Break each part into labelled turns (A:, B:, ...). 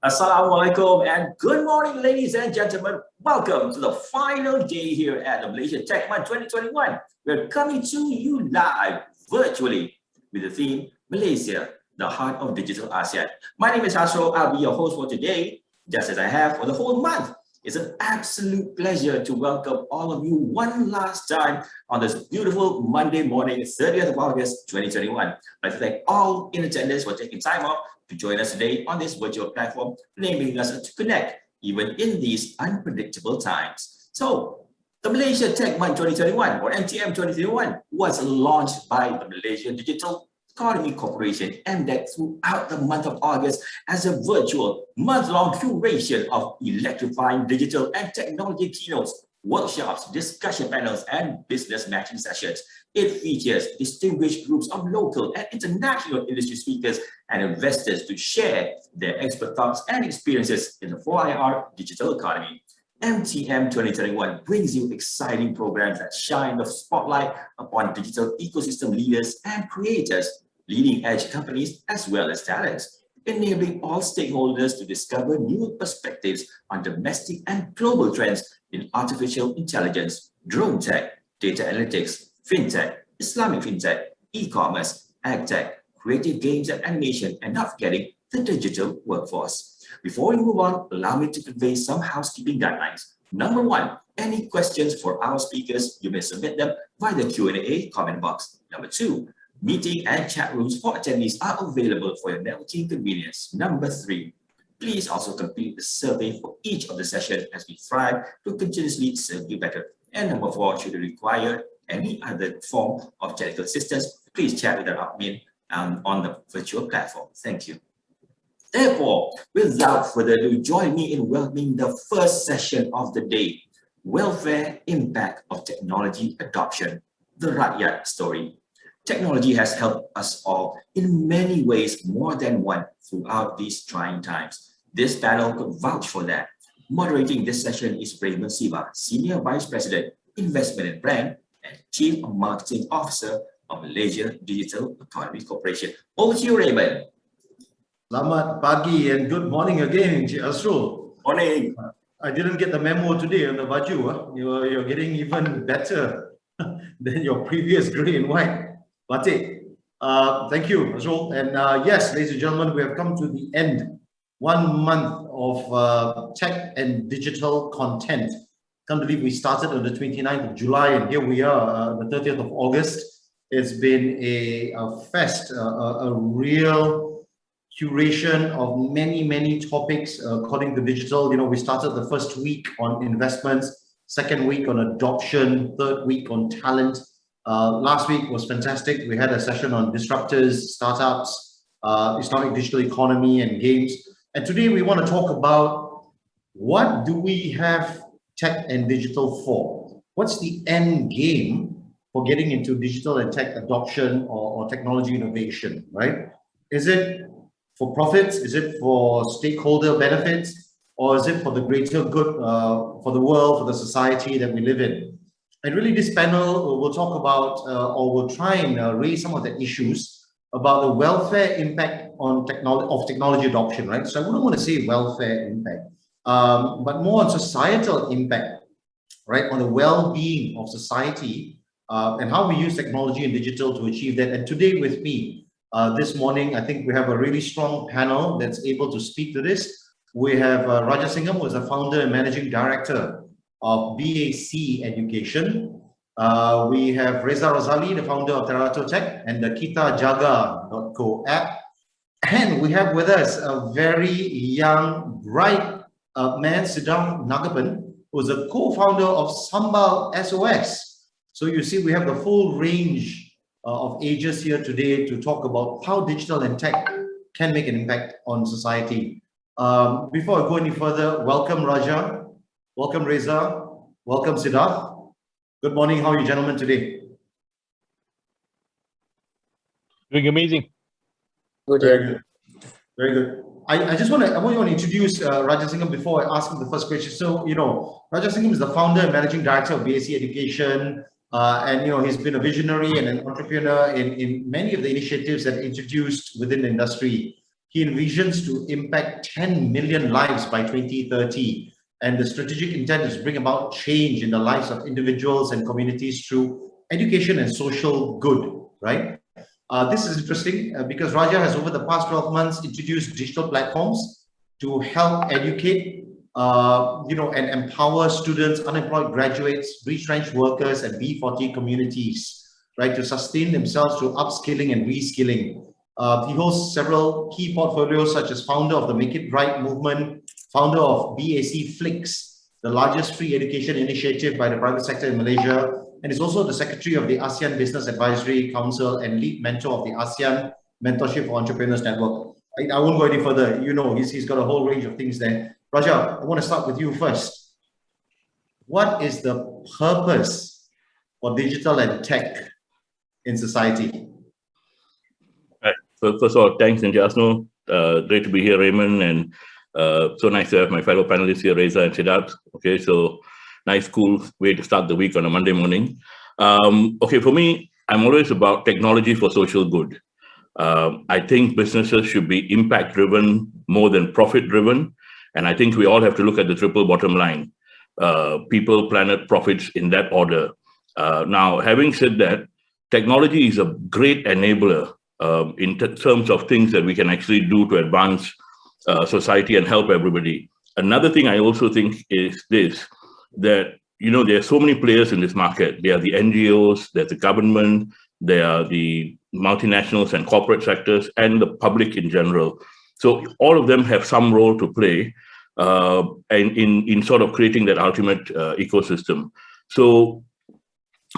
A: Assalamualaikum and good morning, ladies and gentlemen. Welcome to the final day here at the Malaysia Tech Month 2021. We're coming to you live virtually with the theme Malaysia, the heart of digital ASEAN. My name is Hasro. I'll be your host for today, just as I have for the whole month. It's an absolute pleasure to welcome all of you one last time on this beautiful Monday morning, 30th of August 2021. I'd like to thank all in attendance for taking time off to join us today on this virtual platform, enabling us to connect even in these unpredictable times. So, the Malaysia Tech Month 2021, or MTM 2021, was launched by the Malaysian Digital Economy Corporation, MDEC, throughout the month of August as a virtual month-long curation of electrifying digital and technology keynotes, workshops, discussion panels, and business matching sessions. It features distinguished groups of local and international industry speakers and investors to share their expert thoughts and experiences in the 4IR digital economy. MTM 2021 brings you exciting programs that shine the spotlight upon digital ecosystem leaders and creators, leading-edge companies, as well as talents, enabling all stakeholders to discover new perspectives on domestic and global trends in artificial intelligence, drone tech, data analytics, fintech, Islamic fintech, e-commerce, agtech, creative games and animation, and not forgetting the digital workforce. Before we move on, allow me to convey some housekeeping guidelines. Number one, any questions for our speakers, you may submit them via the Q&A comment box. Number two, meeting and chat rooms for attendees are available for your networking convenience. Number three, please also complete the survey for each of the sessions as we strive to continuously serve you better. And number four, should you require any other form of technical assistance, please chat with our admin on the virtual platform. Thank you. Therefore, without further ado, join me in welcoming the first session of the day, Welfare Impact of Technology Adoption, the Rakyat story. Technology has helped us all in many ways, more than one, throughout these trying times. This panel could vouch for that. Moderating this session is Raymond Siva, Senior Vice President, Investment and Brand, and Chief Marketing Officer of Malaysia Digital Economy Corporation. Over to you, Raymond.
B: Selamat pagi and good morning again, Encik Asrul.
A: Morning.
B: I didn't get the memo today on the baju. You're getting even better than your previous grey and white batik. Thank you, Asrul. And yes, ladies and gentlemen, we have come to the end. 1 month of tech and digital content. Can't believe we started on the 29th of July and here we are, the 30th of August. It's been a fest, a real curation of many topics according to digital. You know, we started the first week on investments, second week on adoption, third week on talent. Last week was fantastic. We had a session on disruptors, startups, Islamic digital economy and games. And today we want to talk about what do we have tech and digital for? What's the end game for getting into digital and tech adoption or technology innovation, right? Is it for profits? Is it for stakeholder benefits? Or is it for the greater good, for the world, for the society that we live in? And really this panel will talk about, or will try and raise some of the issues about the welfare impact on technology adoption, right? So I wouldn't want to say welfare impact, but more on societal impact, right? On the well-being of society and how we use technology and digital to achieve that. And today with me, this morning, I think we have a really strong panel that's able to speak to this. We have Reza Singham, who is the founder and managing director of BAC Education. We have Reza Razali, the founder of Terato Tech and the KitaJaga.co app. And we have with us a very young, bright man, Sidharrth Nagappan, who's a co-founder of Sambal SOS. So you see, we have the full range of ages here today to talk about how digital and tech can make an impact on society. Before I go any further, welcome Raja, welcome Reza, welcome Sidharrth. Good morning, how are you gentlemen today?
C: Doing amazing.
B: Good. Very good. Very good. I just want to introduce Reza Singham before I ask him the first question. So, you know, Reza Singham is the founder and managing director of BAC Education. And, you know, he's been a visionary and an entrepreneur in many of the initiatives that are introduced within the industry. he envisions to impact 10 million lives by 2030. And the strategic intent is to bring about change in the lives of individuals and communities through education and social good, right? This is interesting because Raja has over the past 12 months introduced digital platforms to help educate, and empower students, unemployed graduates, retrenched workers, and B40 communities, right, to sustain themselves through upskilling and reskilling. He holds several key portfolios, such as founder of the Make It Right movement, founder of BAC Flix, the largest free education initiative by the private sector in Malaysia, and is also the secretary of the ASEAN Business Advisory Council and lead mentor of the ASEAN Mentorship for Entrepreneurs Network. I won't go any further. You know, he's got a whole range of things there. Raja, I want to start with you first. What is the purpose for digital and tech in society?
D: Right. So first of all, thanks, Jasno. Great to be here, Raymond, and so nice to have my fellow panelists here, Reza and Sidharrth. Okay, so nice, cool way to start the week on a Monday morning. Okay, for me, I'm always about technology for social good. I think businesses should be impact-driven more than profit-driven. And I think we all have to look at the triple bottom line, people, planet, profits in that order. Now, having said that, technology is a great enabler in terms of things that we can actually do to advance society and help everybody. Another thing I also think is this, that, you know, there are so many players in this market. There are the NGOs, there's the government, there are the multinationals and corporate sectors, and the public in general. So all of them have some role to play and in sort of creating that ultimate ecosystem. So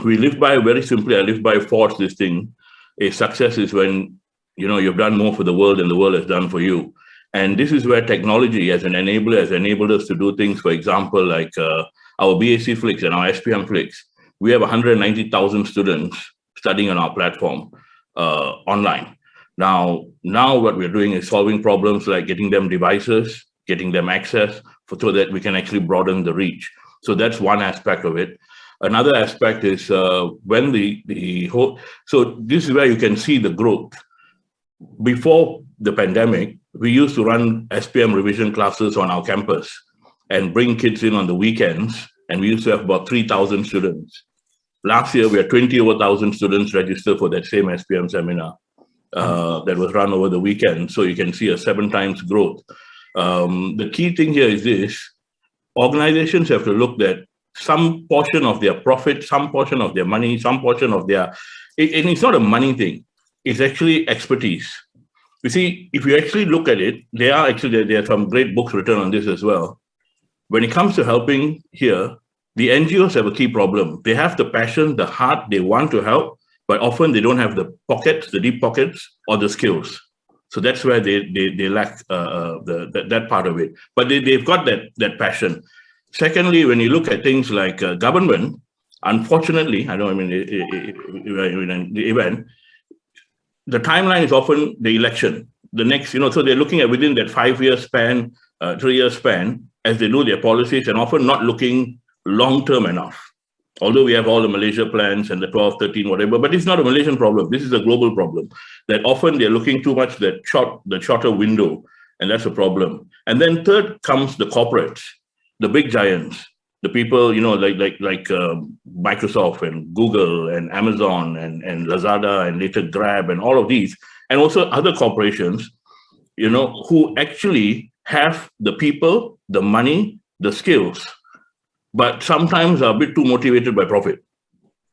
D: we live by, very simply, I live by force this thing. A success is when, you know, you've done more for the world than the world has done for you. And this is where technology as an enabler has enabled us to do things, for example, like our BAC Flix and our SPM Flix. We have 190,000 students studying on our platform online. Now what we're doing is solving problems like getting them devices, getting them access so that we can actually broaden the reach. So that's one aspect of it. Another aspect is when the whole, so this is where you can see the growth. Before the pandemic, we used to run SPM revision classes on our campus and bring kids in on the weekends, and we used to have about 3,000 students. Last year, we had 20,000 students registered for that same SPM seminar that was run over the weekend. So you can see a 7 times growth. The key thing here is this: organizations have to look at some portion of their profit, some portion of their money, some portion of their, and it's not a money thing, it's actually expertise. You see, if you actually look at it, there are some great books written on this as well. When it comes to helping here, the NGOs have a key problem. They have the passion, the heart, they want to help, but often they don't have the pockets, the deep pockets, or the skills. So that's where they lack that part of it. But they've got that passion. Secondly, when you look at things like government, unfortunately, the event, the timeline is often the election. The next, so they're looking at within that 5-year span, 3-year span, as they do their policies, and often not looking long-term enough. Although we have all the Malaysia plans and the 12, 13, whatever, but it's not a Malaysian problem. This is a global problem. That often they're looking too much the shorter window, and that's a problem. And then third comes the corporates, the big giants, the people, like Microsoft and Google and Amazon and Lazada and later Grab and all of these, and also other corporations, who actually have the people, the money, the skills, but sometimes are a bit too motivated by profit.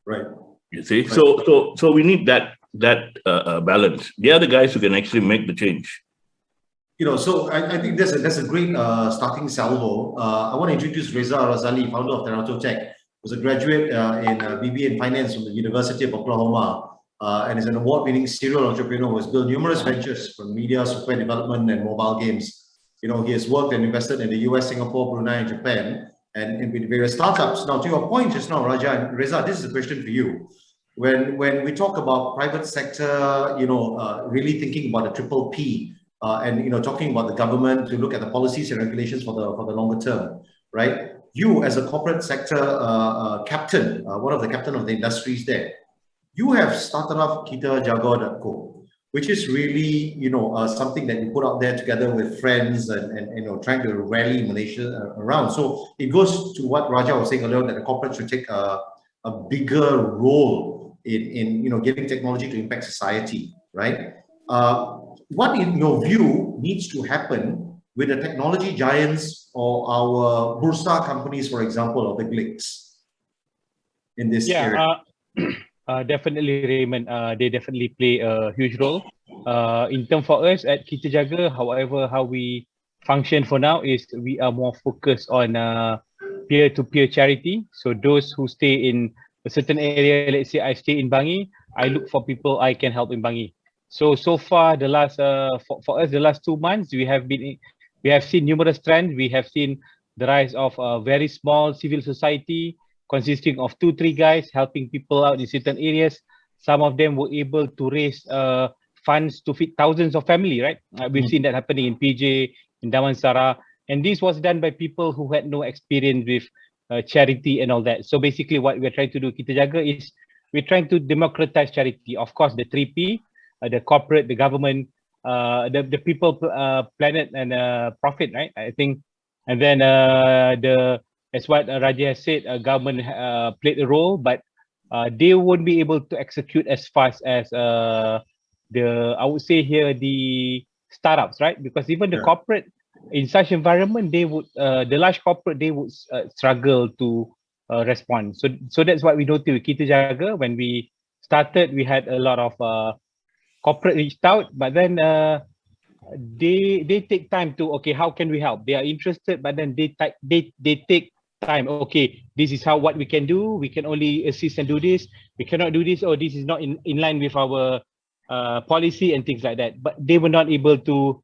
B: Right.
D: You see, right. So we need that balance. They are the guys who can actually make the change.
B: So I think that's a great starting salvo. I want to introduce Reza Razali, founder of Terato Tech, who's a graduate in BBA in finance from the University of Oklahoma, and is an award-winning serial entrepreneur who has built numerous ventures from media, software development, and mobile games. He has worked and invested in the US, Singapore, Brunei, and Japan, and with various startups. Now, to your point just now, Raja and Reza, this is a question for you. When we talk about private sector, really thinking about the triple P, and talking about the government to look at the policies and regulations for the longer term, right? You as a corporate sector captain, one of the captain of the industries there, you have started off KitaJaga.co. which is really, something that you put out there together with friends and trying to rally Malaysia around. So it goes to what Raja was saying earlier, that the corporate should take a bigger role in giving technology to impact society, right? What in your view needs to happen with the technology giants or our Bursa companies, for example, or the GLICs in this area?
C: Definitely, Raymond. They definitely play a huge role. In term for us at Kita Jaga, however, how we function for now is we are more focused on peer-to-peer charity. So those who stay in a certain area, let's say I stay in Bangi, I look for people I can help in Bangi. So far, the last for us, the last 2 months, we have seen numerous trends. We have seen the rise of a very small civil society consisting of 2-3 guys helping people out in certain areas. Some of them were able to raise funds to feed thousands of family, right? We've seen that happening in PJ, in Damansara, and this was done by people who had no experience with charity and all that. So basically what we're trying to do, Kita Jaga, is we're trying to democratize charity. Of course, the 3P, the corporate, the government, the people, planet, and profit, right? I think, and then as what Raja has said, government played a role, but they won't be able to execute as fast as I would say here, the startups, right? Because even the corporate, in such environment, they would, the large corporate, they would struggle to respond. So that's what we noticed with Kita Jaga. When we started, we had a lot of corporate reached out, but then they take time to, okay, how can we help? They are interested, but then they take time. Okay, this is what we can do. We can only assist and do this. We cannot do this, or this is not in line with our policy and things like that. But they were not able to,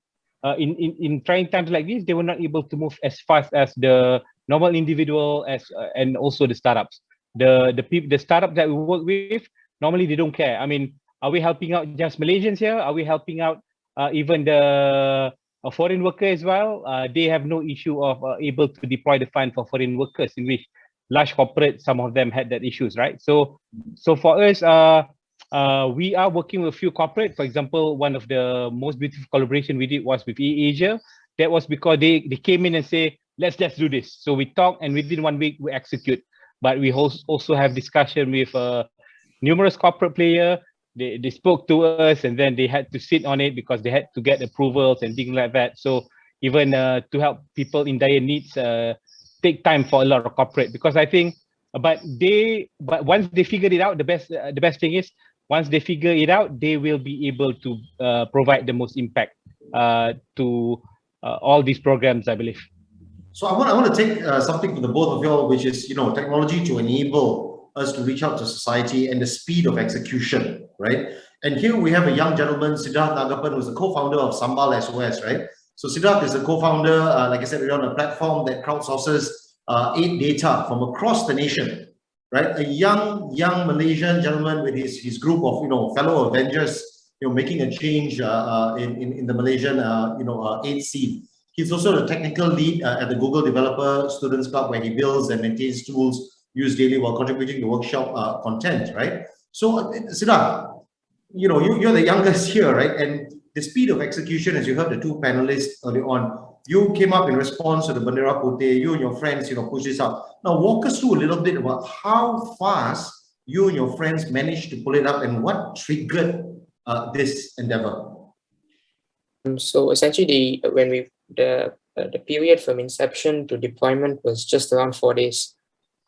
C: in trying times like this, they were not able to move as fast as the normal individual and also the startups. The startup that we work with, normally they don't care. I mean, are we helping out just Malaysians here? Are we helping out even the foreign worker as well? They have no issue of able to deploy the fund for foreign workers, in which large corporate, some of them had that issues, right? So for us, we are working with a few corporate. For example, one of the most beautiful collaboration we did was with Asia. That was because they came in and say, let's do this. So we talk, and within 1 week we execute. But we also have discussion with numerous corporate player. They spoke to us, and then they had to sit on it because they had to get approvals and things like that. So even to help people in dire needs take time for a lot of corporate, because I think, but once they figured it out, the best thing is, once they figure it out, they will be able to provide the most impact to all these programs, I believe.
B: So I want to take something from the both of y'all, which is, technology to enable us to reach out to society and the speed of execution, right? And here we have a young gentleman, Sidharrth Nagappan, who's the co-founder of Sambal SOS, right? So Sidharrth is a co-founder, like I said, we're on a platform that crowdsources aid data from across the nation, right? A young Malaysian gentleman with his group of, fellow Avengers, making a change in the Malaysian, aid scene. He's also the technical lead at the Google Developer Students Club, where he builds and maintains tools used daily while contributing to workshop content, right? So, Sidharrth, you're the youngest here, right? And the speed of execution, as you heard the two panelists earlier on, you came up in response to the Bendera Putih, you and your friends, push this up. Now, walk us through a little bit about how fast you and your friends managed to pull it up and what triggered this endeavor.
E: So essentially, the period from inception to deployment was just around 4 days,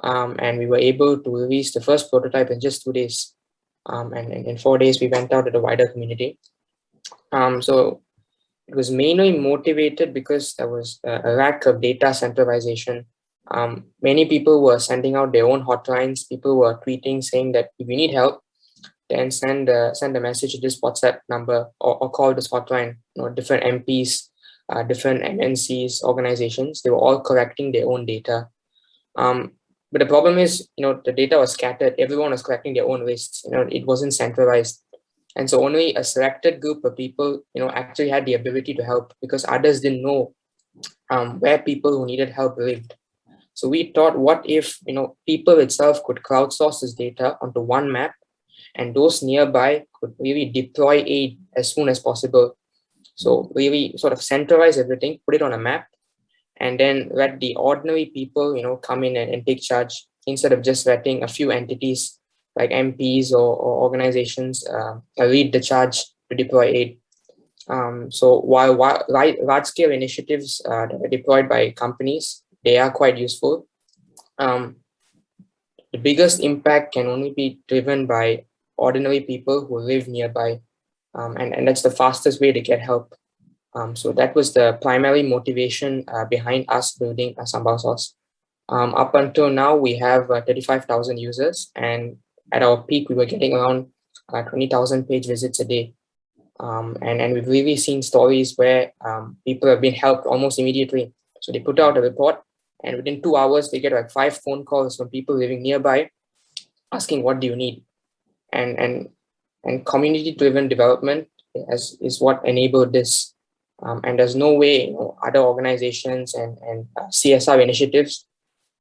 E: and we were able to release the first prototype in just 2 days. And in 4 days, we went out to the wider community. So it was mainly motivated because there was a lack of data centralization. Many people were sending out their own hotlines. People were tweeting saying that if you need help, then send a message to this WhatsApp number or call this hotline. Different MPs, different MNCs, organizations, they were all collecting their own data. But the problem is, the data was scattered. Everyone was collecting their own lists. It wasn't centralized. And so only a selected group of people, actually had the ability to help, because others didn't know where people who needed help lived. So we thought, what if, people itself could crowdsource this data onto one map, and those nearby could really deploy aid as soon as possible. So really sort of centralize everything, put it on a map, and then let the ordinary people, come in and take charge, instead of just letting a few entities like MPs or organizations lead the charge to deploy aid. So while large-scale initiatives that are deployed by companies, they are quite useful. The biggest impact can only be driven by ordinary people who live nearby, and that's the fastest way to get help. So that was the primary motivation behind us building a Sambal sauce. Up until now, we have 35,000 users, and at our peak, we were getting around 20,000 page visits a day. And we've really seen stories where people have been helped almost immediately. So they put out a report, and within 2 hours, they get like 5 phone calls from people living nearby asking, what do you need? And community-driven development is what enabled this. And there's no way other organizations and CSR initiatives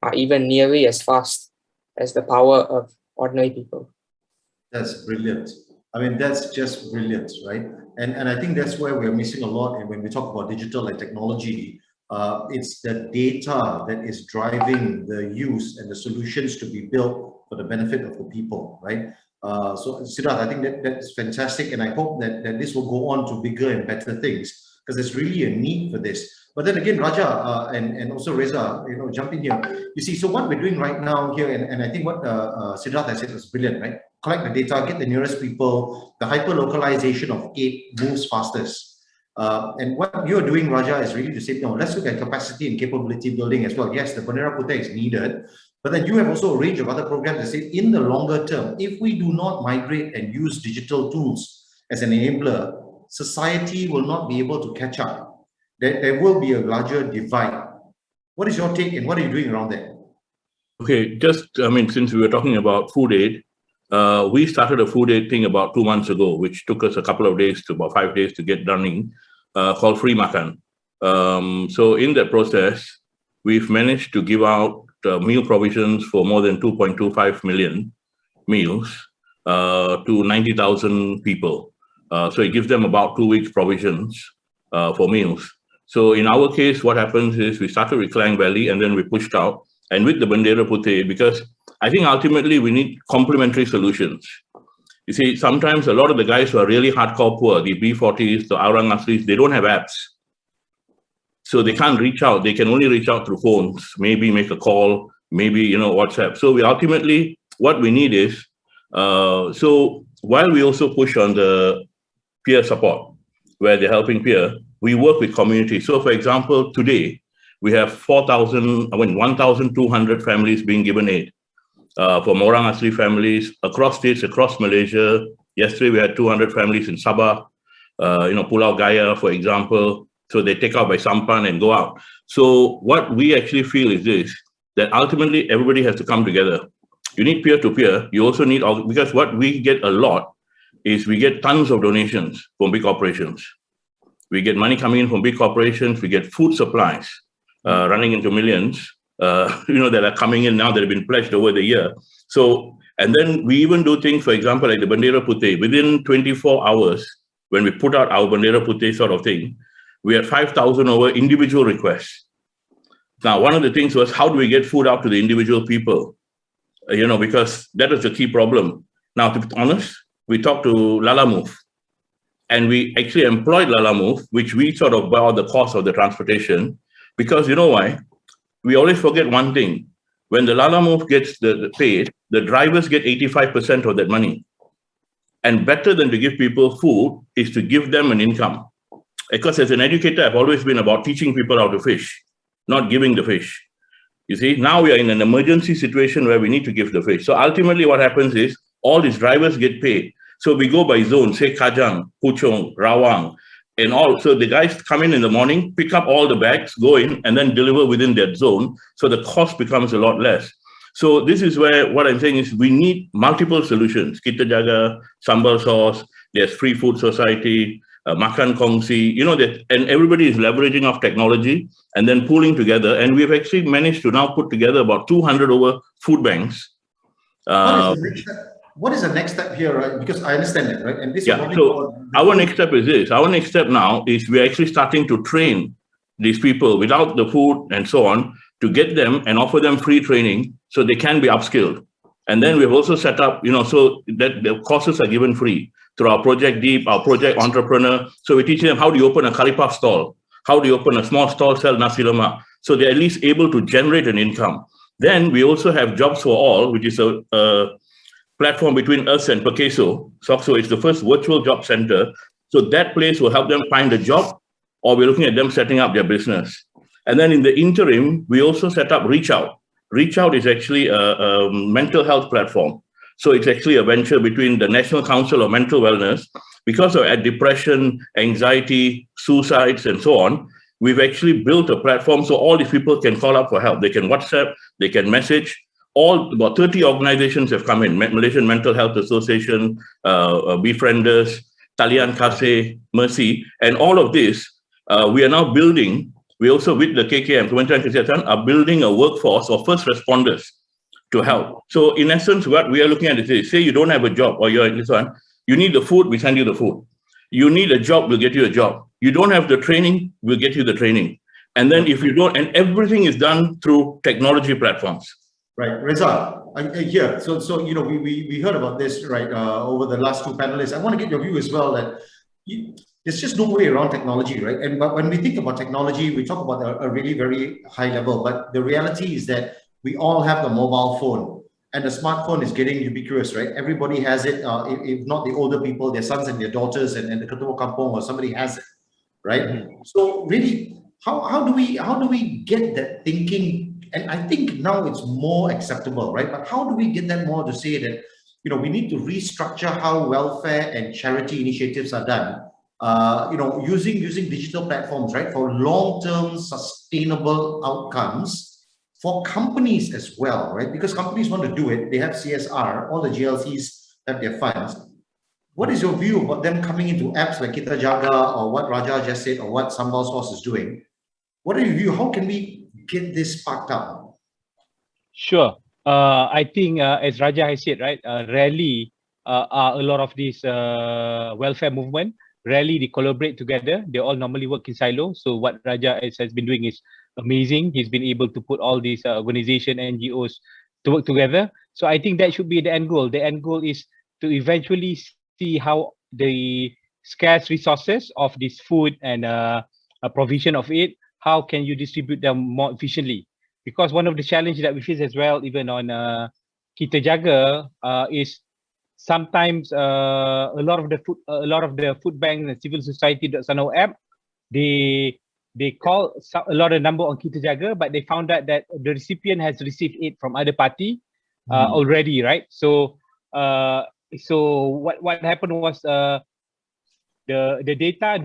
E: are even nearly as fast as the power of ordinary people.
B: That's brilliant. I mean, that's just brilliant, right? And I think that's where we're missing a lot. And when we talk about digital and technology, it's the data that is driving the use and the solutions to be built for the benefit of the people, right? So Sidharrth, I think that's fantastic. And I hope that this will go on to bigger and better things, because there's really a need for this. But then again, Raja and also Reza, jump in here. You see, so what we're doing right now here, and I think what Sidharrth has said was brilliant, right? Collect the data, get the nearest people, the hyper-localization of aid moves fastest. And what you're doing, Raja, is really to say, no, let's look at capacity and capability building as well. Yes, the Bendera Putih is needed, but then you have also a range of other programs that say in the longer term, if we do not migrate and use digital tools as an enabler, society will not be able to catch up. There will be a larger divide. What is your take, and what are you doing around that?
D: Okay, since we were talking about food aid, we started a food aid thing about 2 months ago, which took us a couple of days to about 5 days to get running, called Free Makan. So in that process, we've managed to give out meal provisions for more than 2.25 million meals to 90,000 people. So it gives them about 2 weeks provisions for meals. So in our case, what happens is we started with Klang Valley, and then we pushed out. And with the Bendera Putih, because I think ultimately we need complementary solutions. You see, sometimes a lot of the guys who are really hardcore poor, the B40s, the Aurang Aslis, they don't have apps. So they can't reach out. They can only reach out through phones, maybe make a call, maybe, WhatsApp. So we ultimately, what we need is, so while we also push on the peer support, where they're helping peer, we work with community. So for example, today, we have 1,200 families being given aid for Orang Asli families across states, across Malaysia. Yesterday, we had 200 families in Sabah, Pulau Gaya, for example. So they take out by sampan and go out. So what we actually feel is this, that ultimately everybody has to come together. You need peer-to-peer. You also need, because what we get a lot is we get tons of donations from big corporations. We get money coming in from big corporations. We get food supplies running into millions, that are coming in now that have been pledged over the year. So, and then we even do things, for example, like the Bendera Putih. Within 24 hours, when we put out our Bendera Putih sort of thing, we had 5,000 over individual requests. Now, one of the things was, how do we get food out to the individual people? Because that was the key problem. Now, to be honest, we talked to Lala Move, and we actually employed Lala Move, which we sort of bore the cost of the transportation, because you know why? We always forget one thing. When the Lala Move gets the paid, the drivers get 85% of that money. And better than to give people food is to give them an income. Because as an educator, I've always been about teaching people how to fish, not giving the fish. You see, now we are in an emergency situation where we need to give the fish. So ultimately what happens is all these drivers get paid. So we go by zone, say Kajang, Puchong, Rawang, and all. So the guys come in the morning, pick up all the bags, go in, and then deliver within that zone. So the cost becomes a lot less. So this is where what I'm saying is we need multiple solutions. Kita Jaga, Sambal Sauce, there's Free Food Society, Makan Kongsi, and everybody is leveraging off technology and then pooling together. And we've actually managed to now put together about 200 over food banks.
B: what is the next step here, right? Because I understand that, right? And this is
D: Yeah,
B: what we
D: so
B: call
D: our next step is this. Our next step now is we're actually starting to train these people without the food and so on, to get them and offer them free training so they can be upskilled. And then we've also set up, so that the courses are given free through our Project Deep, our Project Entrepreneur. So we teach them how do you open a curry puff stall, how do you open a small stall, sell nasi lemak, so they're at least able to generate an income. Then we also have Jobs for All, which is a platform between us and Perkeso. So it's the first virtual job center. So that place will help them find a job, or we're looking at them setting up their business. And then in the interim, we also set up Reach Out. Reach Out is actually a mental health platform. So it's actually a venture between the National Council of Mental Wellness. Because of depression, anxiety, suicides, and so on, we've actually built a platform so all these people can call up for help. They can WhatsApp, they can message. About 30 organizations have come in, Malaysian Mental Health Association, Befrienders, Talian Kasih, Mercy, and all of this, we are now building. We also, with the KKM, Kementerian Kesihatan, are building a workforce of first responders to help. So in essence, what we are looking at is this: say you don't have a job, or you're in this one, you need the food, we send you the food. You need a job, we'll get you a job. You don't have the training, we'll get you the training. And then if you don't, and everything is done through technology platforms.
B: right, Reza. Here, so we heard about this right over the last two panelists. I want to get your view as well that there's just no way around technology, right? And but when we think about technology, we talk about a really very high level. But the reality is that we all have the mobile phone, and the smartphone is getting ubiquitous, right? Everybody has it. If not the older people, their sons and their daughters, and the ketua kampung or somebody has it, right?
C: Mm-hmm.
B: So really, how do we get that thinking? And I think now it's more acceptable, right? But how do we get that more to say that, we need to restructure how welfare and charity initiatives are done, using digital platforms, right? For long-term sustainable outcomes for companies as well, right? Because companies want to do it. They have CSR, all the GLCs have their funds. What is your view about them coming into apps like Kita Jaga or what Raja just said or what Sambal Sauce is doing? What are your view? How can we get this sparked up?
C: Sure. I think as Raja has said, right, rarely are a lot of these welfare movement, rarely they collaborate together. They all normally work in silo. So what Raja has been doing is amazing. He's been able to put all these organization, NGOs to work together. So I think that should be the end goal. The end goal is to eventually see how the scarce resources of this food and a provision of it, how can you distribute them more efficiently? Because one of the challenges that we face as well, even on Kita Jaga, is sometimes a lot of the food banks and civil society.sano app, they call a lot of number on Kita Jaga, but they found out that the recipient has received it from other party already, right? So what happened was the data,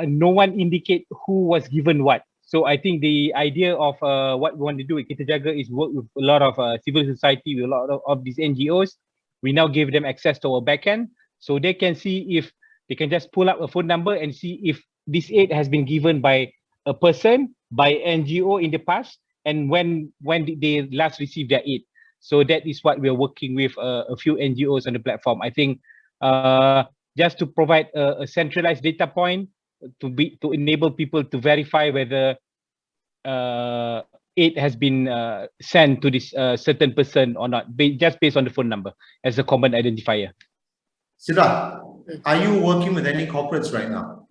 C: no one indicate who was given what. So I think the idea of what we want to do at Kita Jaga is work with a lot of civil society, with a lot of these NGOs. We now give them access to our backend, so they can see if they can just pull up a phone number and see if this aid has been given by a person, by NGO in the past, and when did they last receive their aid. So that is what we are working with a few NGOs on the platform. I think just to provide a centralized data point to enable people to verify whether aid has been sent to this certain person or not, just based on the phone number as a common identifier.
B: Sidharrth, are you working with any corporates right now?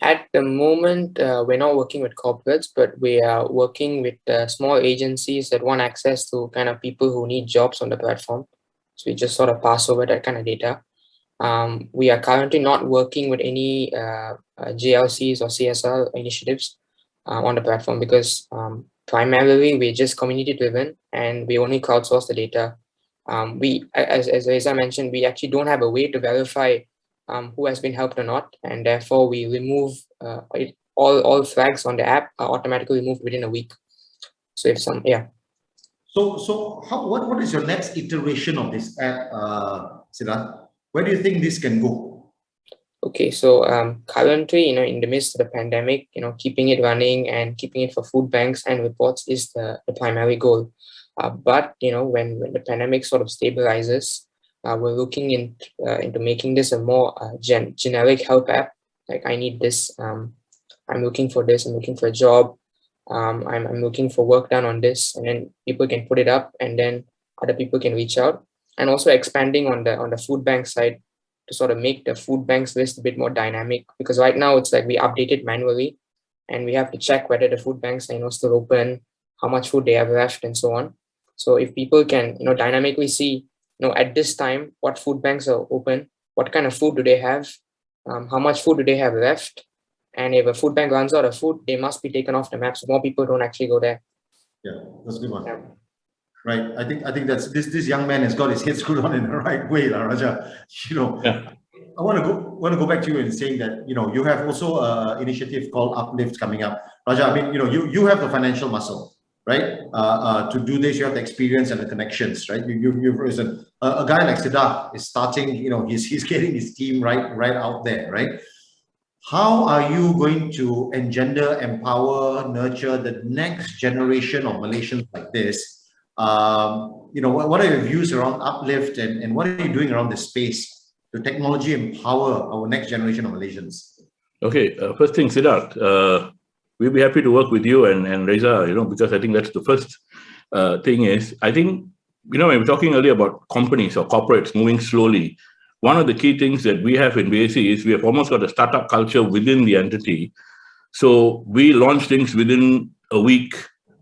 E: At the moment, we're not working with corporates, but we are working with small agencies that want access to kind of people who need jobs on the platform. So we just sort of pass over that kind of data. We are currently not working with any GLCs or CSR initiatives on the platform because primarily we're just community driven and we only crowdsource the data. As Reza mentioned, we actually don't have a way to verify who has been helped or not, and therefore we remove all flags on the app are automatically removed within a week. So if some, yeah.
B: So what is your next iteration of this app, Sidharrth? Where do you think this can go?
E: Okay, so currently, in the midst of the pandemic, keeping it running and keeping it for food banks and reports is the primary goal. But when the pandemic sort of stabilizes, we're looking into making this a more generic help app. Like, I need this, I'm looking for this, I'm looking for a job, I'm looking for work done on this, and then people can put it up, and then other people can reach out. And also expanding on the food bank side to sort of make the food banks list a bit more dynamic, because right now it's like we update it manually, and we have to check whether the food banks are still open, how much food they have left, and so on. So if people can dynamically see at this time what food banks are open, what kind of food do they have, how much food do they have left, and if a food bank runs out of food, they must be taken off the map so more people don't actually go there.
B: Yeah, that's a good one.
E: Yeah.
B: Right. I think that's this young man has got his head screwed on in the right way, Raja.
D: Yeah.
B: I want to go back to you in saying that you have also an initiative called Uplift coming up, Raja. I mean, you have the financial muscle, right? To do this, you have the experience and the connections, right? You've risen. A guy like Sidharrth is starting. He's getting his team right out there, right? How are you going to engender, empower, nurture the next generation of Malaysians like this? What are your views around Uplift, and what are you doing around this space to technology empower our next generation of Malaysians?
D: Okay, first thing, Sidharrth, we'll be happy to work with you and Reza, because I think that's the first thing is, I think, when we were talking earlier about companies or corporates moving slowly, one of the key things that we have in BAC is we have almost got a startup culture within the entity. So we launch things within a week,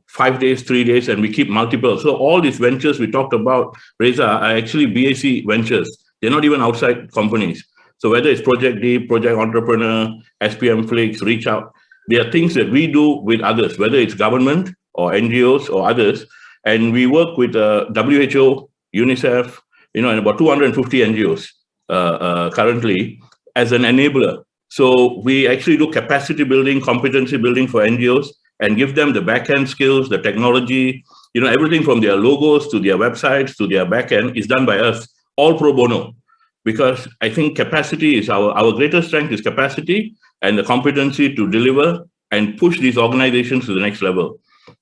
D: 5 days, 3 days, and we keep multiple. So all these ventures we talked about, Reza, are actually BAC ventures. They're not even outside companies. So whether it's Project D, Project Entrepreneur, SPM Flix, Reach Out, they are things that we do with others, whether it's government or NGOs or others. And we work with WHO, UNICEF, and about 250 NGOs currently as an enabler. So we actually do capacity building, competency building for NGOs and give them the back-end skills, the technology, everything from their logos to their websites to their back-end is done by us, all pro bono. Because I think capacity is our greatest strength is capacity and the competency to deliver and push these organizations to the next level.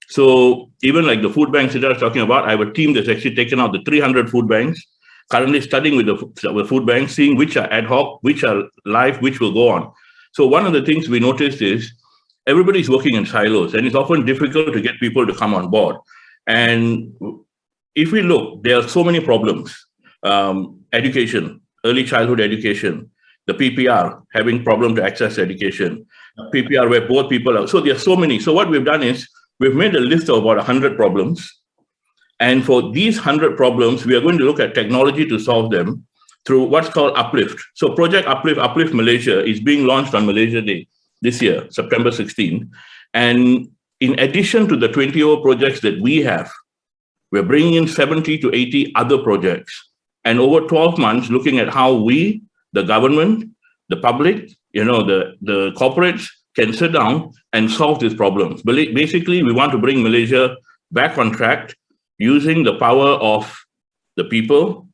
D: So even like the food banks that I was talking about, I have a team that's actually taken out the 300 food banks, currently studying with the food banks, seeing which are ad hoc, which are live, which will go on. So one of the things we noticed is everybody's working in silos, and it's often difficult to get people to come on board. And if we look, there are so many problems. Education, early childhood education, the PPR, having problem to access education, PPR where both people are. So there are so many. So what we've done is we've made a list of about 100 problems. And for these 100 problems, we are going to look at technology to solve them through what's called Uplift. So Project Uplift Malaysia is being launched on Malaysia Day this year, September 16. And in addition to the 20 projects that we have, we're bringing in 70 to 80 other projects. And over 12 months, looking at how we, the government, the public, the corporates can sit down and solve these problems. Basically, we want to bring Malaysia back on track using the power of the people,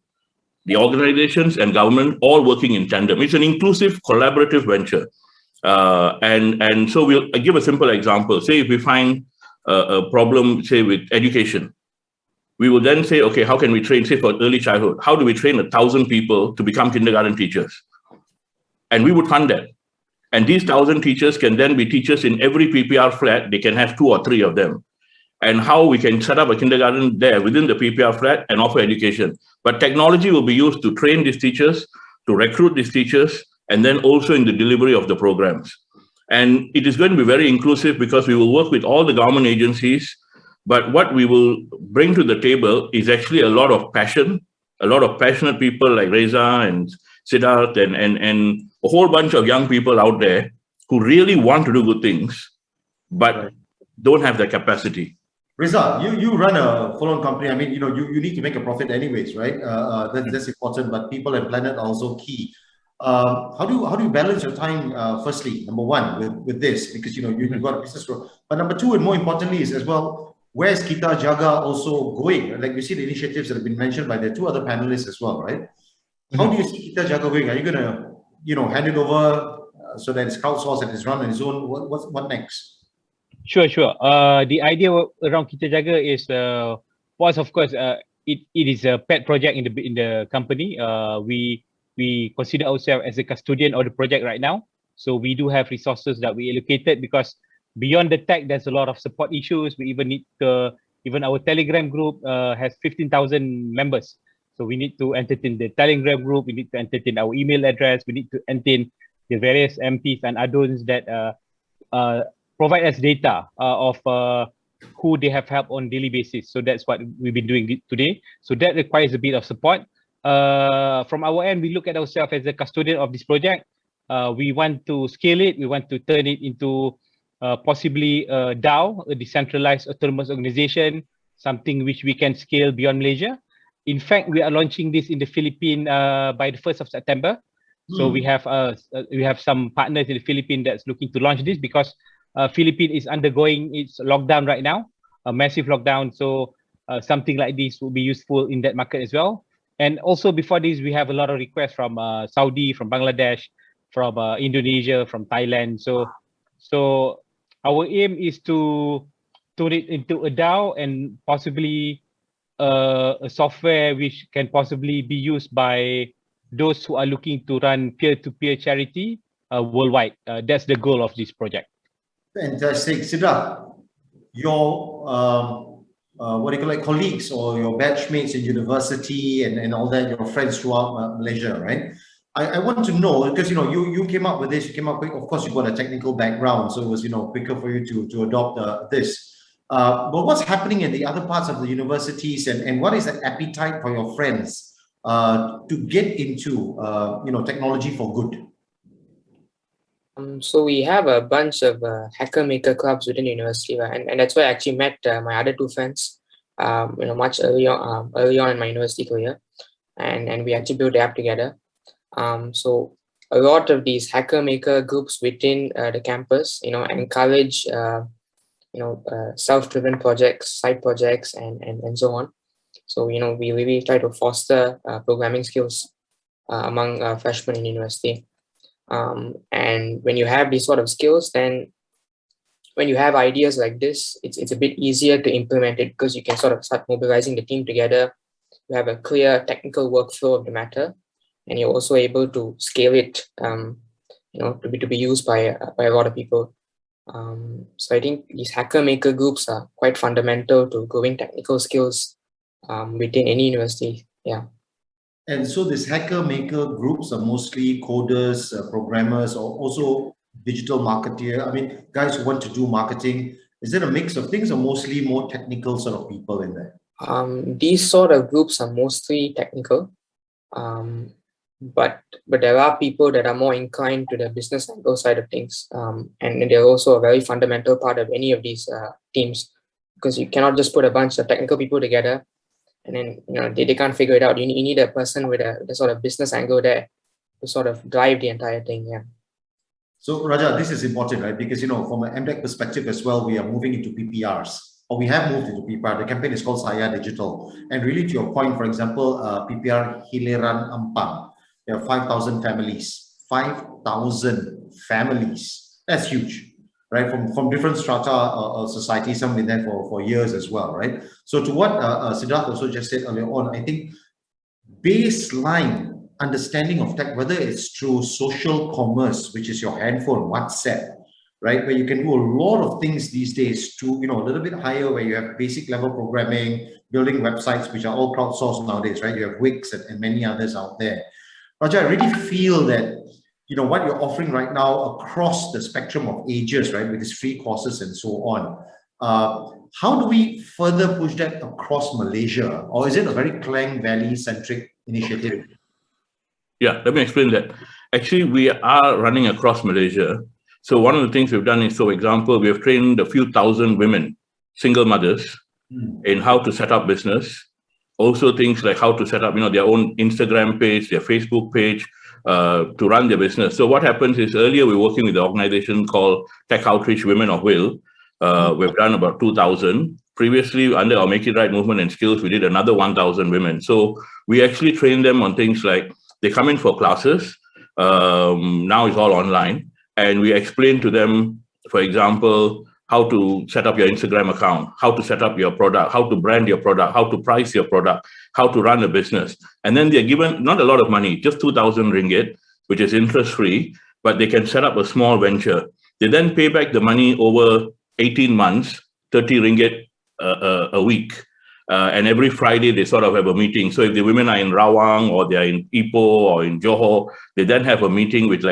D: the organizations and government all working in tandem. It's an inclusive, collaborative venture. And so we'll give a simple example. Say if we find a problem, say with education, we will then say, okay, how can we train, say for early childhood, how do we train 1,000 people to become kindergarten teachers? And we would fund that. And these 1,000 teachers can then be teachers in every PPR flat. They can have 2 or 3 of them. And how we can set up a kindergarten there within the PPR flat and offer education. But technology will be used to train these teachers, to recruit these teachers, and then also in the delivery of the programs. And it is going to be very inclusive because we will work with all the government agencies. But what we will bring to the table is actually a lot of passion, a lot of passionate people like Reza and Sidharrth and a whole bunch of young people out there who really want to do good things, but don't have the capacity.
B: Reza, you run a full-on company. I mean, you need to make a profit anyways, right? That's important, but people and planet are also key. How do you balance your time? Firstly, number one, with this, because you've got a business growth. But number two, and more importantly, is as well, where's Kita Jaga also going? Like you see the initiatives that have been mentioned by the 2 other panelists as well, right? How do you see Kita Jaga going? Are you gonna, hand it over so that it's crowdsourced and it's run on its own? What next?
C: Sure. The idea around Kita Jaga is, was of course it is a pet project in the company. We consider ourselves as a custodian of the project right now. So we do have resources that we allocated, because beyond the tech, there's a lot of support issues. We even need to, even our Telegram group has 15,000 members. So we need to entertain the Telegram group. We need to entertain our email address. We need to entertain the various MPs and aduns that provide us data of who they have helped on daily basis. So that's what we've been doing today. So that requires a bit of support. From our end, we look at ourselves as a custodian of this project. We want to scale it. We want to turn it into possibly a DAO, a decentralized autonomous organization, something which we can scale beyond Malaysia. In fact, we are launching this in the Philippines by the 1st of September. So we have some partners in the Philippines that's looking to launch this, because Philippines is undergoing its lockdown right now, a massive lockdown. So something like this will be useful in that market as well. And also before this, we have a lot of requests from Saudi, from Bangladesh, from Indonesia, from Thailand. So our aim is to turn it into a DAO and possibly a software which can possibly be used by those who are looking to run peer-to-peer charity worldwide. That's the goal of this project.
B: Fantastic. Sidharrth, your what do you call it, colleagues or your batchmates in university and all that, your friends throughout Malaysia, right? I want to know, because you came up with this, you came up quick. Of course, you've got a technical background, so it was quicker for you to adopt this. But what's happening in the other parts of the universities, and what is the appetite for your friends to get into technology for good?
E: So we have a bunch of hacker maker clubs within the university, right? And that's where I actually met my other two friends, much early on in my university career, and we actually built the app together. So a lot of these hacker maker groups within the campus, encourage self-driven projects, side projects, and so on. So we really try to foster programming skills among freshmen in university. And when you have these sort of skills, then when you have ideas like this, it's a bit easier to implement it, because you can sort of start mobilizing the team together. You have a clear technical workflow of the matter, and you're also able to scale it, to be used by a lot of people. So I think these hacker maker groups are quite fundamental to growing technical skills within any university. Yeah.
B: And so these hacker maker groups are mostly coders, programmers, or also digital marketeer. I mean, guys who want to do marketing. Is it a mix of things, or mostly more technical sort of people in there?
E: These sort of groups are mostly technical, but there are people that are more inclined to the business angle side of things, and they're also a very fundamental part of any of these teams, because you cannot just put a bunch of technical people together and then they can't figure it out. You need a person with a sort of business angle there to sort of drive the entire thing. Yeah.
B: So Raja, this is important, right? Because from an MDEC perspective as well, we are moving into PPRs, or we have moved into PPR. The campaign is called Saya Digital, and really to your point, for example, PPR Hileran Ampang, there are 5,000 families. 5,000 families. That's huge, right? From different strata of society, some been there for years as well, right? So to what Sidharrth also just said earlier on, I think baseline understanding of tech, whether it's through social commerce, which is your handphone, WhatsApp, right, where you can do a lot of things these days, to a little bit higher, where you have basic level programming, building websites, which are all crowdsourced nowadays, right? You have Wix and many others out there. Raja, I really feel that what you're offering right now across the spectrum of ages, right, with these free courses and so on, how do we further push that across Malaysia, or is it a very Klang Valley centric initiative?
D: Yeah, let me explain that. Actually, we are running across Malaysia. So one of the things we've done is, for example, we have trained a few thousand women, single mothers, in how to set up business. Also things like how to set up, their own Instagram page, their Facebook page, to run their business. So what happens is, earlier we were working with an organization called Tech Outreach Women of Will. We've done about 2,000. Previously, under our Make It Right movement and skills, we did another 1,000 women. So we actually train them on things like, they come in for classes. Now it's all online. And we explain to them, for example, how to set up your Instagram account, how to set up your product, how to brand your product, how to price your product, how to run a business. And then they're given not a lot of money, just 2,000 ringgit, which is interest-free, but they can set up a small venture. They then pay back the money over 18 months, 30 ringgit a week. And every Friday, they sort of have a meeting. So if the women are in Rawang or they're in Ipoh or in Johor, they then have a meeting with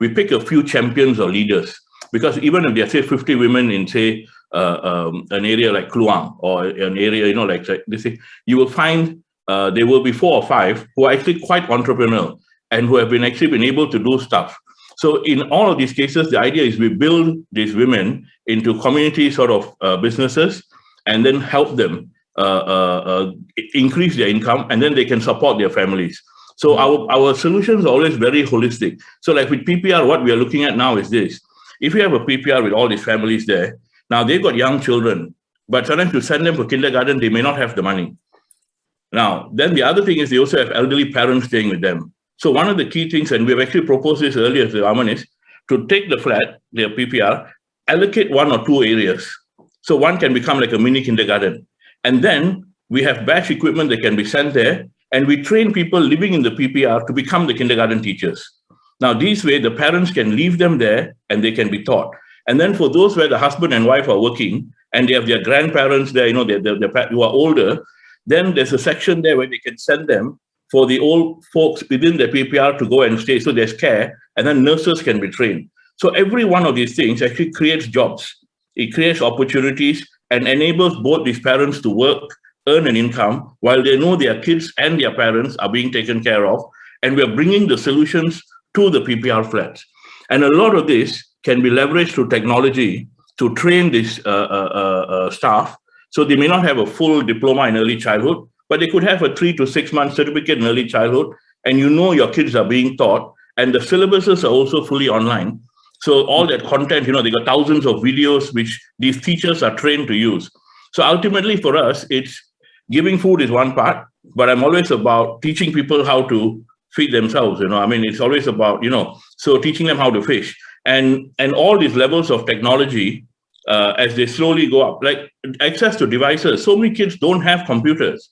D: we pick a few champions or leaders. Because even if there's, say, 50 women in, say, an area like Kluang or an area, like they say, you will find there will be 4 or 5 who are actually quite entrepreneurial and who have been able to do stuff. So in all of these cases, the idea is we build these women into community sort of businesses and then help them increase their income, and then they can support their families. So our solutions are always very holistic. So like with PPR, what we are looking at now is this. If you have a PPR with all these families there, now they've got young children, but sometimes to send them for kindergarten, they may not have the money. Now, then the other thing is they also have elderly parents staying with them. So one of the key things, and we've actually proposed this earlier to the government, is to take the flat, their PPR, allocate 1 or 2 areas. So one can become like a mini kindergarten. And then we have batch equipment that can be sent there, and we train people living in the PPR to become the kindergarten teachers. Now, this way, the parents can leave them there and they can be taught. And then for those where the husband and wife are working and they have their grandparents there, who are older, then there's a section there where they can send them for the old folks within the PPR to go and stay. So there's care, and then nurses can be trained. So every one of these things actually creates jobs. It creates opportunities and enables both these parents to work, earn an income, while they know their kids and their parents are being taken care of. And we're bringing the solutions to the PPR flats. And a lot of this can be leveraged through technology to train this staff. So they may not have a full diploma in early childhood, but they could have a 3 to 6 month certificate in early childhood. And your kids are being taught, and the syllabuses are also fully online. So all that content, they got thousands of videos which these teachers are trained to use. So ultimately for us, it's giving food is one part, but I'm always about teaching people how to feed themselves. It's always about, so teaching them how to fish and all these levels of technology as they slowly go up, like access to devices. So many kids don't have computers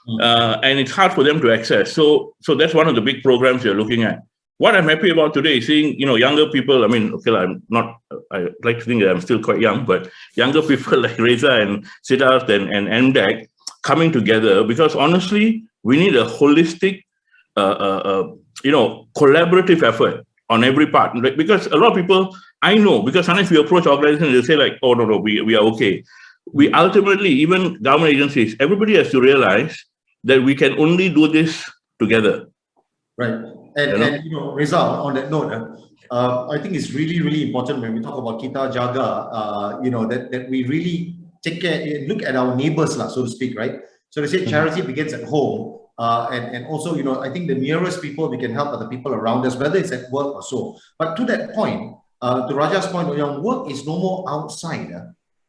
D: and it's hard for them to access. So that's one of the big programs we're looking at. What I'm happy about today is seeing, younger people. I like to think that I'm still quite young, but younger people like Reza and Sidharrth and MDEC coming together, because honestly, we need a holistic, collaborative effort on every part. Because a lot of people, I know, because sometimes we approach organizations, they say like, oh, no, we are okay. We ultimately, even government agencies, everybody has to realize that we can only do this together.
B: Right. And Reza, on that note, I think it's really, really important when we talk about Kita Jaga, that we really take care and look at our neighbors, so to speak, right? So they say charity begins at home. And also, I think the nearest people we can help are the people around us, whether it's at work or so. But to that point, to Raja's point, work is no more outside.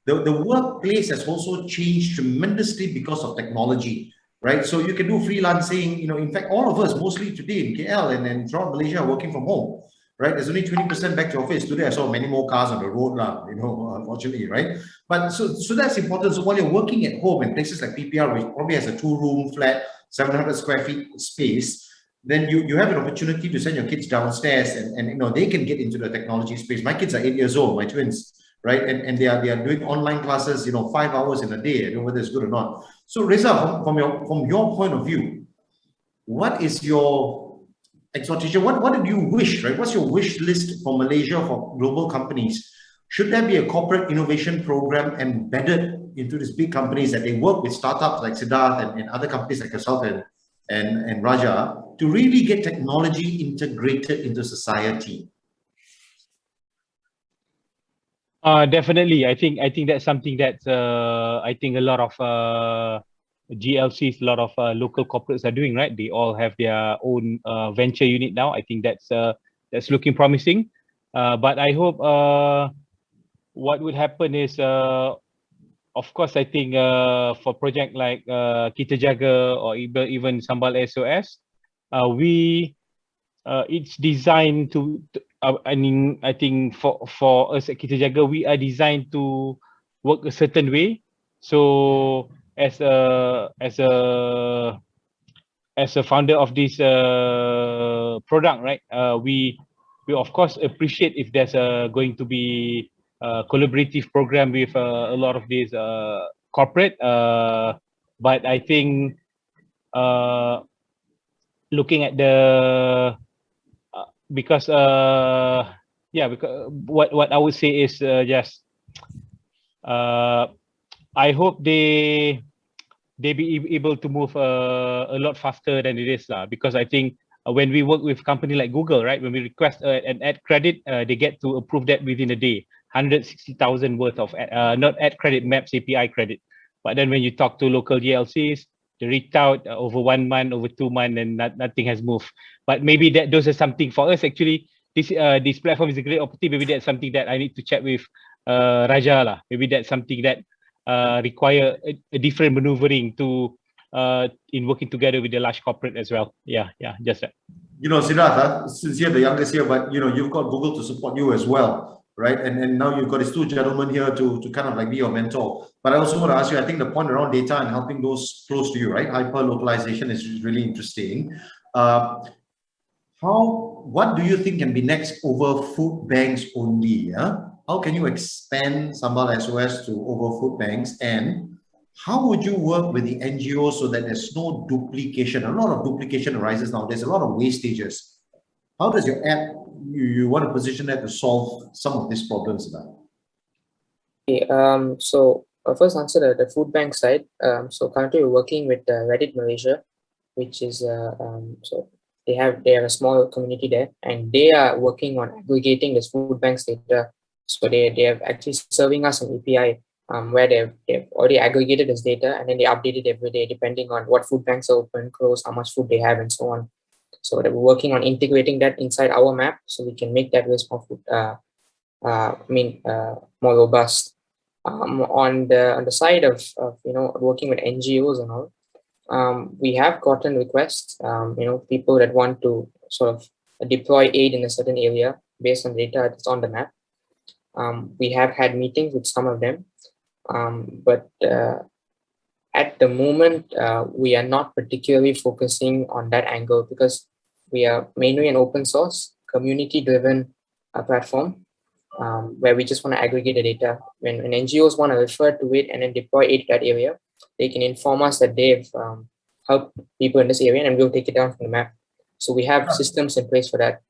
B: The workplace has also changed tremendously because of technology. Right, so you can do freelancing. In fact, all of us mostly today in KL and throughout Malaysia are working from home. Right, there's only 20% back to office. Today I saw many more cars on the road, unfortunately, right? But so that's important. So while you're working at home in places like PPR, which probably has a 2-room flat, 700 square feet space, then you have an opportunity to send your kids downstairs and they can get into the technology space. My kids are 8 years old, my twins. Right, and they are doing online classes, 5 hours in a day. I don't know whether it's good or not. So Reza, from your point of view, what is your exhortation? What did you wish? Right, what's your wish list for Malaysia for global companies? Should there be a corporate innovation program embedded into these big companies that they work with startups like Sidharrth and other companies like yourself and Raja to really get technology integrated into society?
C: Definitely. I think that's something that I think a lot of GLCs, a lot of local corporates are doing, right? They all have their own venture unit now. I think that's looking promising. But I hope what would happen is, of course, I think for project like Kita Jaga or even Sambal SOS, it's designed to I mean, I think for us at Kita Jaga, we are designed to work a certain way. So as a founder of this product, right? We of course appreciate if there's going to be a collaborative program with a lot of these corporate. But I think looking at the because what I would say is just I hope they be able to move a lot faster than it is because I think when we work with company like Google, right, when we request an ad credit, they get to approve that within a day, 160,000 worth of not ad credit, Maps API credit. But then when you talk to local GLCs, they reach out over 1 month, over 2 months, and nothing has moved. But maybe those are something for us actually. This platform is a great opportunity. Maybe that's something that I need to chat with Raja lah. Maybe that's something that require a different maneuvering to in working together with the large corporate as well. Yeah, just that.
B: Sidharrth, since you're the youngest here, but you've got Google to support you as well, right? And now you've got these two gentlemen here to kind of like be your mentor. But I also want to ask you, I think the point around data and helping those close to you, right? Hyper localization is really interesting. What do you think can be next over food banks only? How can you expand Sambal SOS to over food banks, and how would you work with the NGOs so that there's no duplication? A lot of duplication arises now. There's a lot of wastages. How does your app, you want to position that to solve some of these problems now?
E: Okay, so I'll first answer the food bank side. So currently we're working with Reddit Malaysia, which is so they have a small community there, and they are working on aggregating this food bank's data. So they have actually serving us an API where they've already aggregated this data, and then they update it every day depending on what food banks are open, closed, how much food they have, and so on. So that we're working on integrating that inside our map, so we can make that list more more robust. On the side of working with NGOs and all, we have gotten requests. People that want to sort of deploy aid in a certain area based on data that's on the map. We have had meetings with some of them, but at the moment we are not particularly focusing on that angle because we are mainly an open source, community-driven platform where we just want to aggregate the data. When NGOs want to refer to it and then deploy it to that area, they can inform us that they've helped people in this area, and we'll take it down from the map. So we have systems in place for that.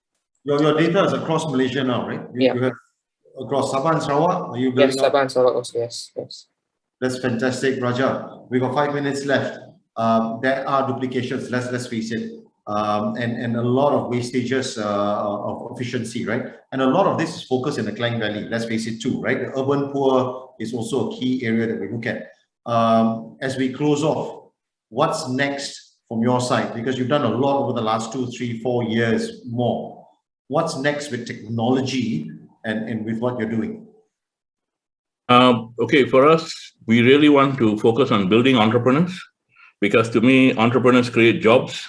B: Your data is across Malaysia now, right? You have across Sabah and Sarawak? Are you building
E: Yes, Sabah and Sarawak also, yes.
B: That's fantastic, Raja. We've got 5 minutes left. There are duplications, let's face it, and a lot of wastages of efficiency, right? And a lot of this is focused in the Klang Valley, let's face it too, right? The urban poor is also a key area that we look at. As we close off, what's next from your side? Because you've done a lot over the last 2, 3, 4 years more. What's next with technology and with what you're doing?
D: Okay, for us, we really want to focus on building entrepreneurs, because to me, entrepreneurs create jobs.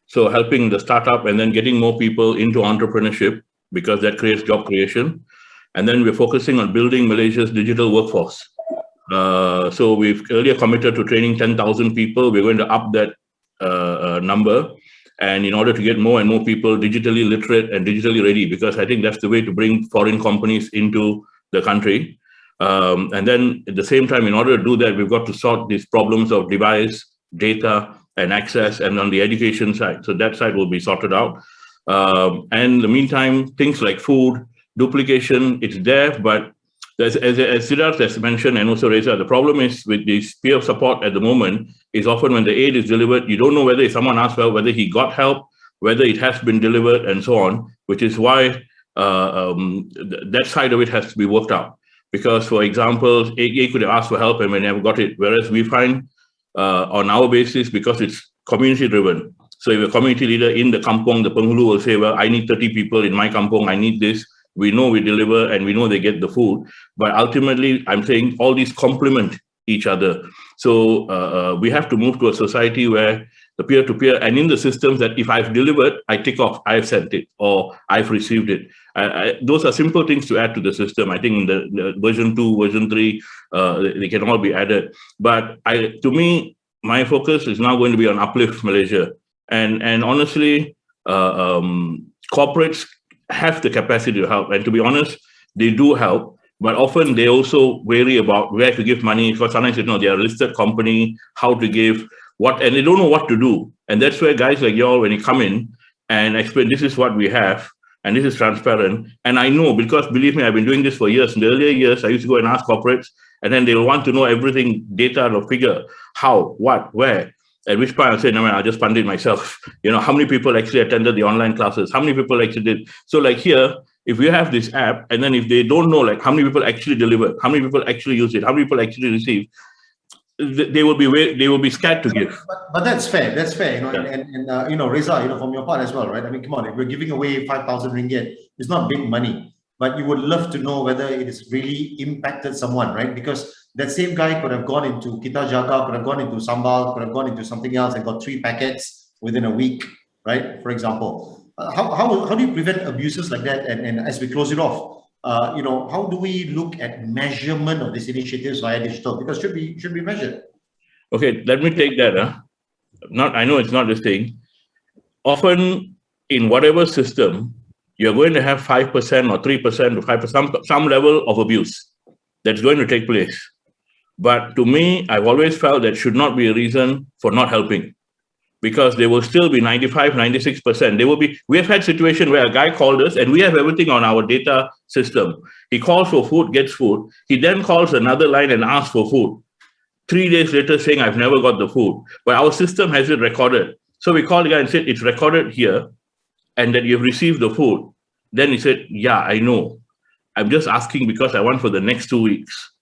D: So helping the startup and then getting more people into entrepreneurship, because that creates job creation. And then we're focusing on building Malaysia's digital workforce. So we've earlier committed to training 10,000 people. We're going to up that number. And in order to get more and more people digitally literate and digitally ready, because I think that's the way to bring foreign companies into the country. And then at the same time, in order to do that, we've got to sort these problems of device, data, and access, and on the education side. So that side will be sorted out. And in the meantime, things like food, duplication, it's there, but as Sidharrth has mentioned, and also Reza, the problem is with this peer support at the moment is often when the aid is delivered, you don't know whether someone asked for, whether he got help, whether it has been delivered, and so on, which is why that side of it has to be worked out. Because, for example, A could have asked for help and we never got it, whereas we find on our basis, because it's community-driven. So if a community leader in the kampong, the penghulu will say, well, I need 30 people in my kampong, I need this. We know we deliver and we know they get the food. But ultimately, I'm saying all these complement each other. So we have to move to a society where the peer-to-peer, and in the systems that if I've delivered, I tick off, I've sent it, or I've received it. Those are simple things to add to the system. I think in the version 2, version 3, they can all be added. But to me, my focus is now going to be on Uplift Malaysia. And honestly, corporates have the capacity to help. And to be honest, they do help. But often they also worry about where to give money, because sometimes they are a listed company, how to give, and they don't know what to do. And that's where guys like y'all, when you come in and explain, this is what we have, and this is transparent. And I know, because believe me, I've been doing this for years. In the earlier years, I used to go and ask corporates, and then they'll want to know everything, data or figure, how, what, where. At which point I'll say, no man, I'll just fund it myself. How many people actually attended the online classes? How many people actually did? So like here, if we have this app, and then if they don't know like how many people actually delivered, how many people actually use it, how many people actually receive, they will be scared to give.
B: But that's fair. That's fair.
D: Yeah.
B: And Reza, from your part as well, right? I mean, come on, if we're giving away 5,000 ringgit, it's not big money, but you would love to know whether it has really impacted someone, right? Because that same guy could have gone into Kita Jaga, could have gone into Sambal, could have gone into something else and got 3 packets within a week, right? For example, how do you prevent abuses like that? And as we close it off, how do we look at measurement of these initiatives via digital? Because should be measured.
D: Okay, let me take that. I know it's not this thing. Often in whatever system, you're going to have 5% or 3% or 5%, some level of abuse that's going to take place. But to me, I've always felt that should not be a reason for not helping, because there will still be 95, 96%. We have had situation where a guy called us and we have everything on our data system. He calls for food, gets food. He then calls another line and asks for food. 3 days later saying, I've never got the food, but our system has it recorded. So we called the guy and said, it's recorded here and that you've received the food. Then he said, yeah, I know. I'm just asking because I want for the next 2 weeks.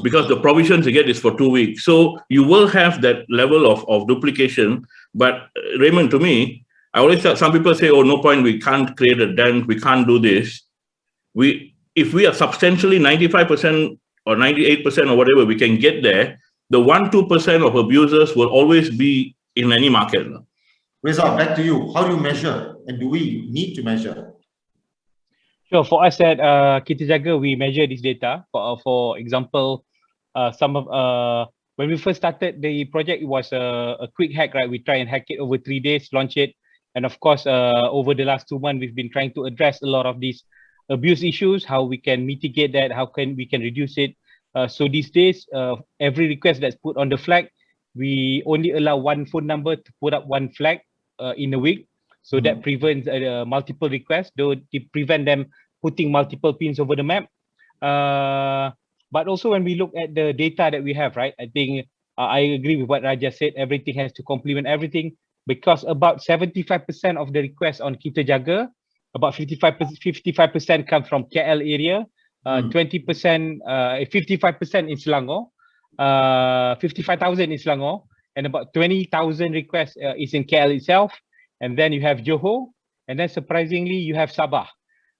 D: Because the provisions you get is for 2 weeks. So you will have that level of duplication. But Raymond, to me, I always thought, some people say, oh, no point, we can't create a dent, we can't do this. If we are substantially 95% or 98% or whatever, we can get there, the 1-2% of abusers will always be in any market.
B: Reza, back to you. How do you measure? And do we need to measure?
C: Sure. For us at Kita Jaga, we measure this data. For example, when we first started the project, it was a quick hack, right? We try and hack it over 3 days, launch it. And of course, over the last 2 months, we've been trying to address a lot of these abuse issues, how we can mitigate that, how we can reduce it. So these days, every request that's put on the flag, we only allow 1 phone number to put up 1 flag in a week. So that prevents multiple requests, though they prevent them putting multiple pins over the map. But also when we look at the data that we have, right, I think I agree with what Raja said, everything has to complement everything, because about 75% of the requests on Kita Jaga, about 55% come from KL area, 20%, 55% in Selangor, 55,000 in Selangor, and about 20,000 requests is in KL itself. And then you have Johor, and then surprisingly, you have Sabah.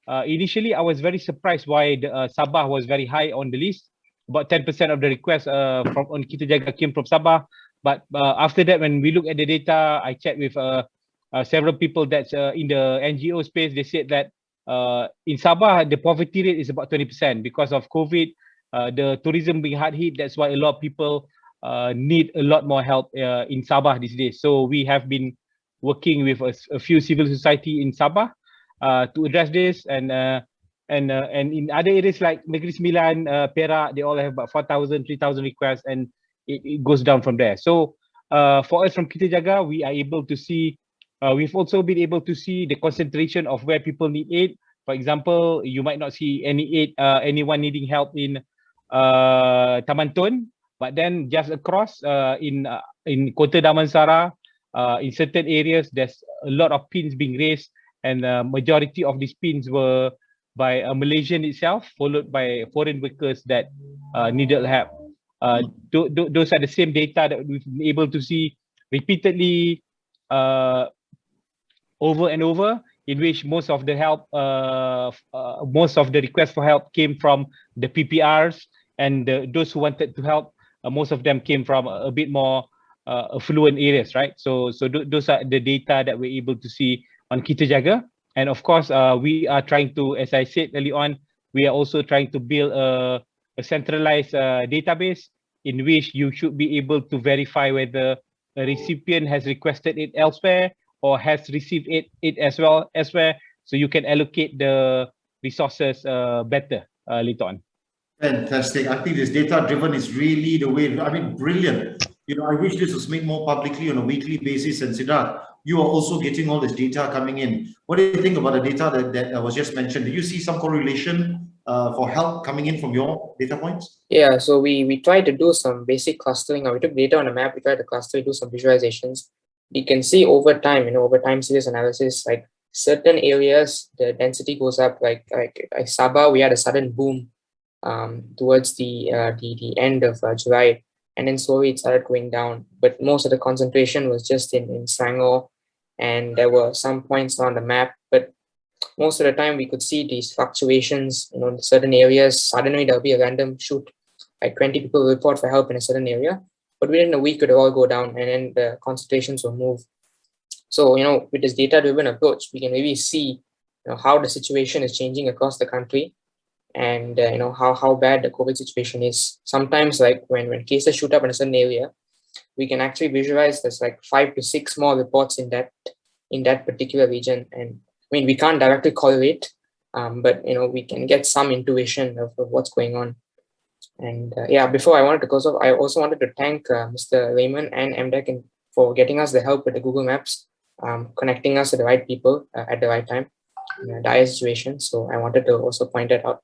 C: Initially, I was very surprised why the, Sabah was very high on the list. About 10% of the requests on Kita Jaga came from Sabah. But after that, when we look at the data, I checked with several people that's in the NGO space. They said that in Sabah, the poverty rate is about 20% because of COVID, the tourism being hard hit. That's why a lot of people need a lot more help in Sabah these days. So we have been working with a few civil society in Sabah to address this, and in other areas like Negeri Sembilan, Perak, they all have about 4,000, 3,000 requests, and it goes down from there. So for us from Kita Jaga, we are able to see, we've also been able to see the concentration of where people need aid. For example, you might not see any aid, anyone needing help in Taman Tun, but then just across in Kota Damansara, in certain areas, there's a lot of pins being raised, and majority of these pins were by a Malaysian itself, followed by foreign workers that needed help. Those are the same data that we've been able to see repeatedly over and over, in which most of the help, most of the requests for help came from the PPRs, and those who wanted to help, most of them came from a bit more affluent areas, right? So those are the data that we're able to see on Kita Jaga. And of course, we are trying to, as I said early on, we are also trying to build a centralized database in which you should be able to verify whether a recipient has requested it elsewhere or has received it as well elsewhere, so you can allocate the resources better later on.
B: Fantastic. I think this data-driven is really the way. I mean, brilliant. I wish this was made more publicly on a weekly basis. And Sidharrth, you are also getting all this data coming in. What do you think about the data that was just mentioned? Do you see some correlation for help coming in from your data points?
E: Yeah, so we tried to do some basic clustering. We took data on a map, we tried to cluster, do some visualizations. We can see over time, over time series analysis, like certain areas, the density goes up. Like Sambal, we had a sudden boom towards the end of July, and then slowly it started going down. But most of the concentration was just in Selangor, and there were some points on the map. But most of the time, we could see these fluctuations. In certain areas, suddenly there'll be a random shoot, like 20 people report for help in a certain area, but within a week it will all go down, and then the concentrations will move. So with this data-driven approach, we can really see how the situation is changing across the country, and how bad the COVID situation is. Sometimes, like when cases shoot up in a certain area, we can actually visualize there's like 5 to 6 more reports in that particular region. And I mean, we can't directly correlate, but we can get some intuition of what's going on. And before I wanted to close off, I also wanted to thank Mr. Raymond and MDEC for getting us the help with the Google Maps, connecting us to the right people at the right time in a dire situation. So I wanted to also point that out.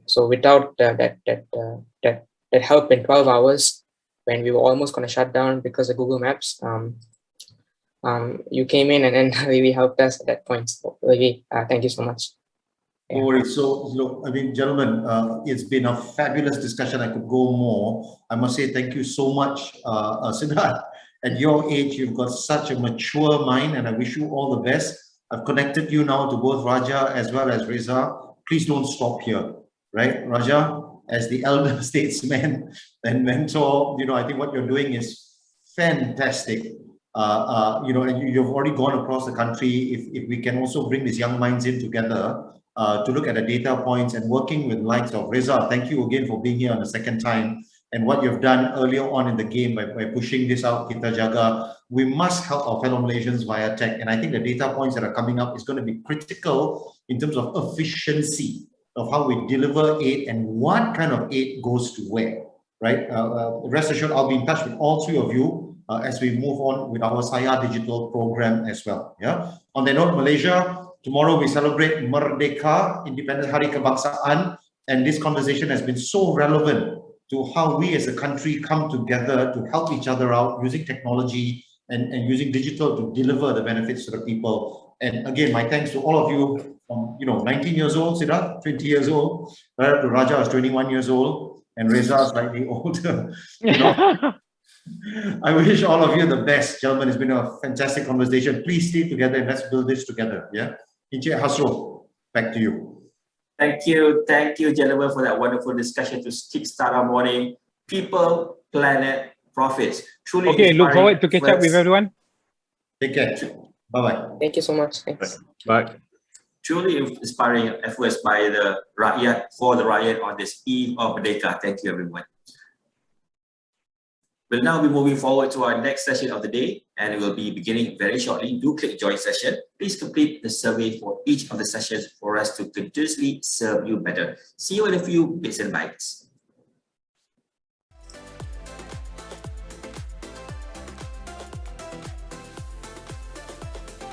E: So without that help in 12 hours, when we were almost going to shut down because of Google Maps, you came in and then really helped us at that point. So really, thank you so much.
B: No worries. So, look, I mean, gentlemen, it's been a fabulous discussion. I could go more. I must say thank you so much, Sidharrth. At your age, you've got such a mature mind, and I wish you all the best. I've connected you now to both Raja as well as Reza. Please don't stop here, right? Raja, as the elder statesman and mentor, I think what you're doing is fantastic. And you've already gone across the country. If we can also bring these young minds in together to look at the data points and working with likes of Reza, thank you again for being here on the second time, and what you've done earlier on in the game by pushing this out, Kita Jaga. We must help our fellow Malaysians via tech, and I think the data points that are coming up is going to be critical in terms of efficiency of how we deliver aid and what kind of aid goes to where, right? Rest assured, I'll be in touch with all three of you as we move on with our Saya Digital program as well. Yeah. On that note, Malaysia, tomorrow we celebrate Merdeka, Independence Hari Kebangsaan, and this conversation has been so relevant to how we as a country come together to help each other out using technology and using digital to deliver the benefits to the people. And again, my thanks to all of you from 19 years old, Sidharrth, 20 years old, to Raja is 21 years old, and Reza is slightly older. I wish all of you the best, gentlemen. It's been a fantastic conversation. Please stay together and let's build this together. Yeah, Encik Hasro, back to you.
A: Thank you, gentlemen, for that wonderful discussion to kickstart our morning. People, planet, profits. Truly
C: okay, look forward to catch up with everyone.
B: Take care. Bye-bye.
E: Thank you so much. Thanks.
D: Bye.
A: Truly inspiring efforts by the Rakyat, for the Rakyat on this Eve of Merdeka. Thank you, everyone. We'll now be moving forward to our next session of the day, and it will be beginning very shortly. Do click join session. Please complete the survey for each of the sessions for us to continuously serve you better. See you in a few bits and bytes.